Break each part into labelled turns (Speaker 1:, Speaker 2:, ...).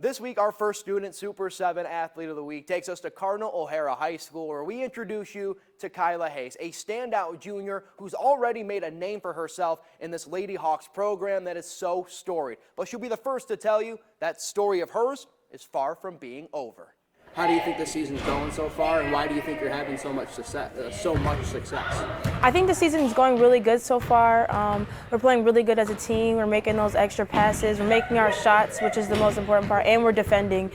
Speaker 1: This week, our first student Super 7 Athlete of the Week takes us to Cardinal O'Hara High School, where we introduce you to Kyla Hayes, a standout junior who's already made a name for herself in this Lady Hawks program that is so storied. But she'll be the first to tell you that story of hers is far from being over.
Speaker 2: How do you think the season's going so far, and why do you think you're having so much success?
Speaker 3: I think the season's going really good so far. We're playing really good as a team. We're making those extra passes. We're making our shots, which is the most important part, and we're defending,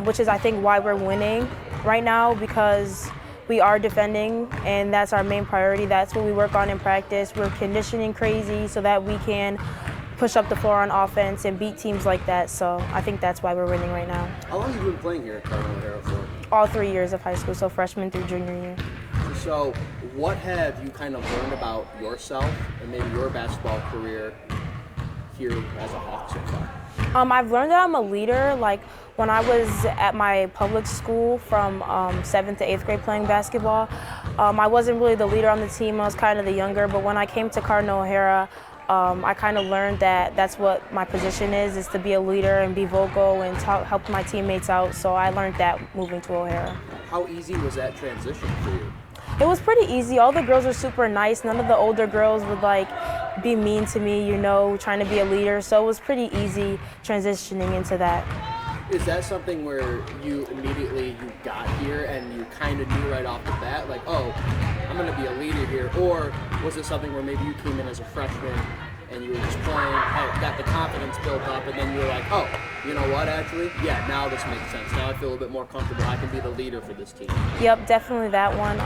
Speaker 3: which is, I think, why we're winning right now, because we are defending, and that's our main priority. That's what we work on in practice. We're conditioning crazy so that we can push up the floor on offense and beat teams like that. So I think that's why we're winning right now.
Speaker 2: How long have you been playing here at Cardinal O'Hara for?
Speaker 3: All 3 years of high school, so freshman through junior year.
Speaker 2: So what have you kind of learned about yourself and maybe your basketball career here as a Hawk so far?
Speaker 3: I've learned that I'm a leader. Like when I was at my public school from 7th to 8th grade playing basketball, I wasn't really the leader on the team. I was kind of the younger, but when I came to Cardinal O'Hara, I kind of learned that that's what my position is to be a leader and be vocal and help my teammates out. So I learned that moving to O'Hara.
Speaker 2: How easy was that transition for you?
Speaker 3: It was pretty easy. All the girls were super nice. None of the older girls would be mean to me, trying to be a leader. So it was pretty easy transitioning into that.
Speaker 2: Is that something where you got here and you kind of knew right off the bat, like, oh, I'm going to be a leader here? Or was it something where maybe you came in as a freshman and you were just playing, got the confidence built up, and then you were like, oh, you know what, actually? Yeah, now this makes sense. Now I feel a little bit more comfortable. I can be the leader for this team.
Speaker 3: Yep, definitely that one.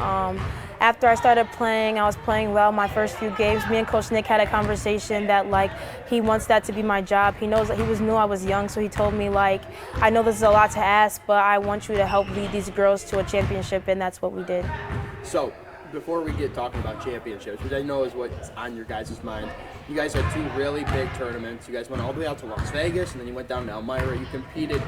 Speaker 3: After I started playing, I was playing well my first few games. Me and Coach Nick had a conversation that, he wants that to be my job. He knows that knew I was young, so he told me, I know this is a lot to ask, but I want you to help lead these girls to a championship, and that's what we did.
Speaker 2: So, before we get talking about championships, which I know is what's on your guys' mind, you guys had two really big tournaments. You guys went all the way out to Las Vegas, and then you went down to Elmira. You competed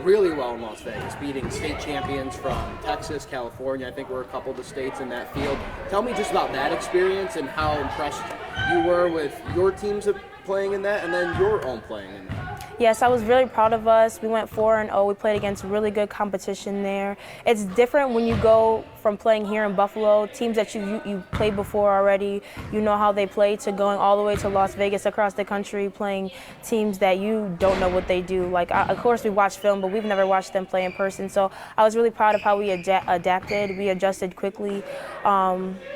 Speaker 2: really well in Las Vegas, beating state champions from Texas, California. I think we're a couple of the states in that field. Tell me just about that experience and how impressed you were with your teams playing in that and then your own playing in that.
Speaker 3: Yes, I was really proud of us. We went 4-0. We played against really good competition there. It's different when you go from playing here in Buffalo, teams that you played before already, you know how they play, to going all the way to Las Vegas across the country, playing teams that you don't know what they do. Of course, we watch film, but we've never watched them play in person. So I was really proud of how we adapted. We adjusted quickly.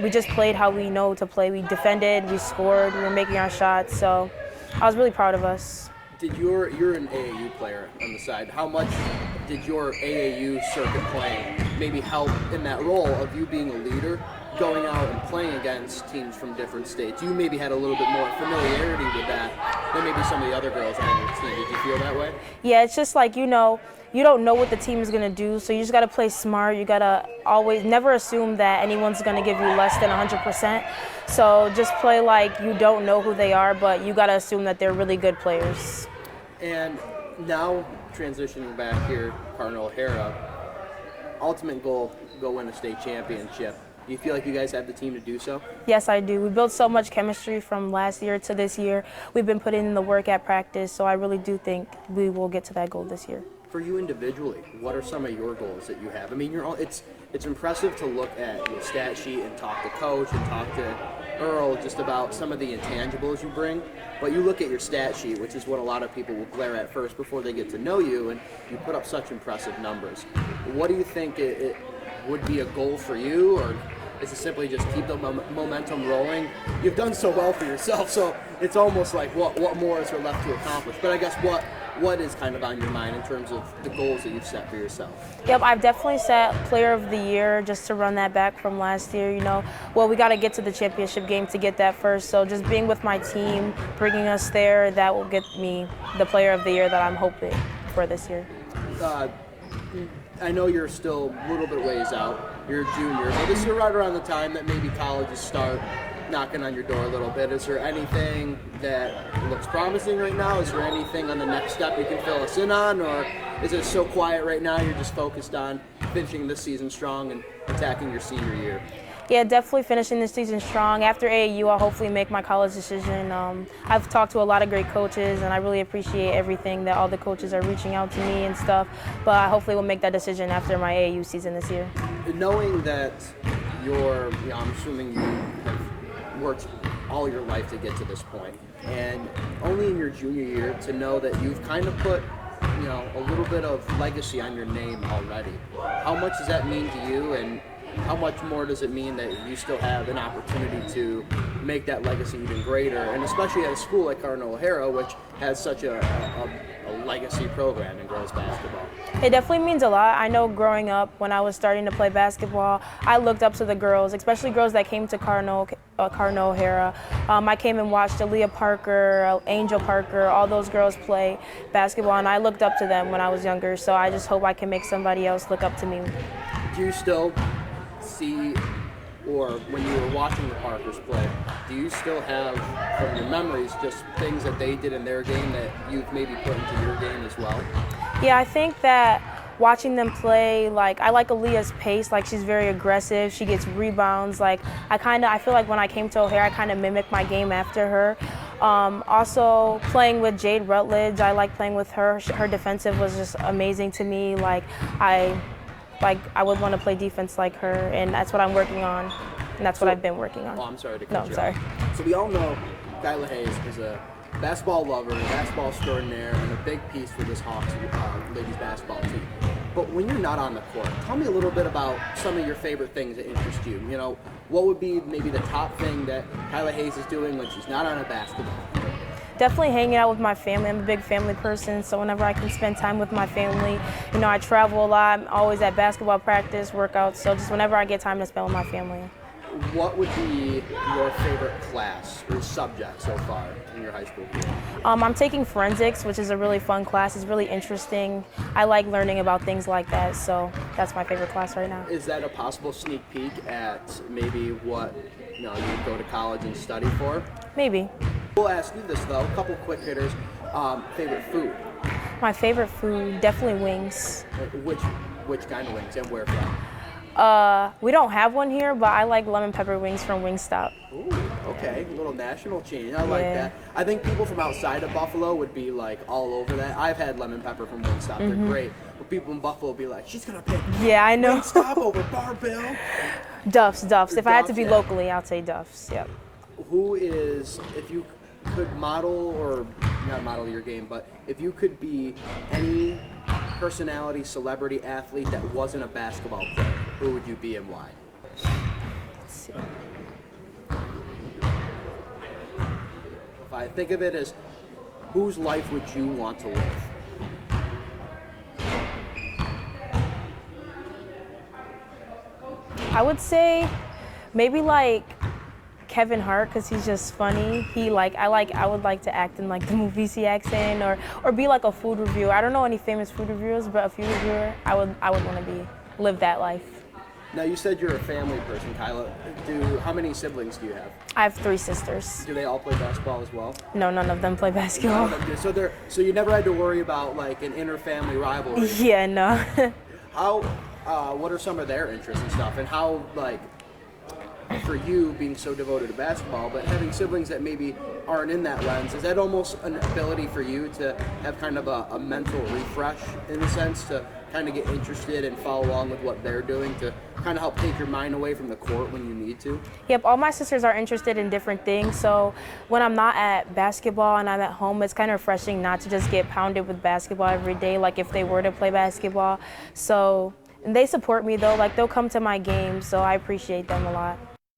Speaker 3: We just played how we know to play. We defended, we scored, we were making our shots. So I was really proud of us.
Speaker 2: You're an AAU player on the side. How much did your AAU circuit playing maybe help in that role of you being a leader, going out and playing against teams from different states? You maybe had a little bit more familiarity with that than maybe some of the other girls on your team. Did you feel that way?
Speaker 3: Yeah, it's just you don't know what the team is going to do, so you just got to play smart. You got to always never assume that anyone's going to give you less than 100%. So just play like you don't know who they are, but you got to assume that they're really good players.
Speaker 2: And now transitioning back here, Cardinal O'Hara, ultimate goal, go win a state championship. Do you feel like you guys have the team to do so?
Speaker 3: Yes, I do. We built so much chemistry from last year to this year. We've been putting in the work at practice, so I really do think we will get to that goal this year.
Speaker 2: For you individually, what are some of your goals that you have? I mean, it's impressive to look at your stat sheet and talk to Coach and talk to Earl just about some of the intangibles you bring, but you look at your stat sheet, which is what a lot of people will glare at first before they get to know you, and you put up such impressive numbers. What do you think it would be a goal for you, or is it simply just keep the momentum rolling? You've done so well for yourself, so it's almost like what more is there left to accomplish? But I guess what is kind of on your mind in terms of the goals that you've set for yourself?
Speaker 3: Yep, I've definitely set Player of the Year, just to run that back from last year. Well, we got to get to the championship game to get that first. So just being with my team, bringing us there, that will get me the Player of the Year that I'm hoping for this year.
Speaker 2: I know you're still a little bit ways out. You're a junior, but this is right around the time that maybe colleges start knocking on your door a little bit. Is there anything that looks promising right now? Is there anything on the next step you can fill us in on? Or is it so quiet right now you're just focused on finishing this season strong and attacking your senior year?
Speaker 3: Yeah, definitely finishing the season strong. After AAU, I'll hopefully make my college decision. I've talked to a lot of great coaches, and I really appreciate everything that all the coaches are reaching out to me and stuff. But I hopefully will make that decision after my AAU season this year.
Speaker 2: Knowing that I'm assuming you have worked all your life to get to this point, and only in your junior year to know that you've kind of put a little bit of legacy on your name already. How much does that mean to you, and how much more does it mean that you still have an opportunity to make that legacy even greater, and especially at a school like Cardinal O'Hara, which has such a legacy program in girls basketball?
Speaker 3: It definitely means a lot. I know growing up, when I was starting to play basketball, I looked up to the girls, especially girls that came to Cardinal O'Hara. I came and watched Aaliyah Parker, Angel Parker, all those girls play basketball, and I looked up to them when I was younger, so I just hope I can make somebody else look up to me.
Speaker 2: Do you still see, or when you were watching the Parkers play, do you still have from your memories just things that they did in their game that you've maybe put into your game as well?
Speaker 3: Yeah, I think that watching them play, I like Aaliyah's pace. She's very aggressive. She gets rebounds. I feel like when I came to O'Hara, I kind of mimicked my game after her. Also, playing with Jade Rutledge, I like playing with her. Her defensive was just amazing to me. I would want to play defense like her, and that's what I'm working on, and that's what I've been working on.
Speaker 2: Oh, I'm sorry to cut
Speaker 3: No,
Speaker 2: you
Speaker 3: I'm sorry.
Speaker 2: off. So we all know Kyla Hayes is a basketball lover, a basketball extraordinaire, and a big piece for this Hawks ladies basketball team. But when you're not on the court, tell me a little bit about some of your favorite things that interest you. What would be maybe the top thing that Kyla Hayes is doing when she's not on a basketball court?
Speaker 3: Definitely hanging out with my family. I'm a big family person, so whenever I can spend time with my family, I travel a lot. I'm always at basketball practice, workouts, so just whenever I get time to spend with my family.
Speaker 2: What would be your favorite class or subject so far in your high school career?
Speaker 3: I'm taking forensics, which is a really fun class. It's really interesting. I like learning about things like that, so that's my favorite class right now.
Speaker 2: Is that a possible sneak peek at maybe what you go to college and study for?
Speaker 3: Maybe.
Speaker 2: We'll ask you this though, a couple quick hitters. Favorite food?
Speaker 3: My favorite food, definitely wings.
Speaker 2: Which kind of wings and where from?
Speaker 3: We don't have one here, but I like lemon pepper wings from Wingstop.
Speaker 2: Ooh, okay, a little national change. I like
Speaker 3: Yeah.
Speaker 2: that. I think people from outside of Buffalo would be all over that. I've had lemon pepper from Wingstop. They're great. But people in Buffalo would be like, she's gonna pick
Speaker 3: Yeah, I know.
Speaker 2: Wingstop over Barbell.
Speaker 3: Duff's. If I had to be
Speaker 2: Duff's, yeah.
Speaker 3: locally, I'd say Duff's. Yep.
Speaker 2: Who is, if you could model, or not model your game, but if you could be any personality, celebrity, athlete that wasn't a basketball player, who would you be and why?
Speaker 3: Let's see.
Speaker 2: If I think of it as, whose life would you want to live?
Speaker 3: I would say maybe Kevin Hart, because he's just funny. I would like to act in the movies he acts in, or be a food reviewer. I don't know any famous food reviewers, but a food reviewer, I would want to live that life.
Speaker 2: Now you said you're a family person, Kyla. How many siblings do you have?
Speaker 3: I have 3 sisters.
Speaker 2: Do they all play basketball as well?
Speaker 3: No, none of them play basketball.
Speaker 2: So you never had to worry about an inter-family rivalry.
Speaker 3: Yeah, no.
Speaker 2: What are some of their interests and stuff, and how for you being so devoted to basketball, but having siblings that maybe aren't in that lens, is that almost an ability for you to have kind of a mental refresh in a sense, to kind of get interested and follow along with what they're doing, to kind of help take your mind away from the court when you need to?
Speaker 3: Yep, all my sisters are interested in different things, so when I'm not at basketball and I'm at home, it's kind of refreshing not to just get pounded with basketball every day, if they were to play basketball. So, and they support me though, they'll come to my games, so I appreciate them a lot.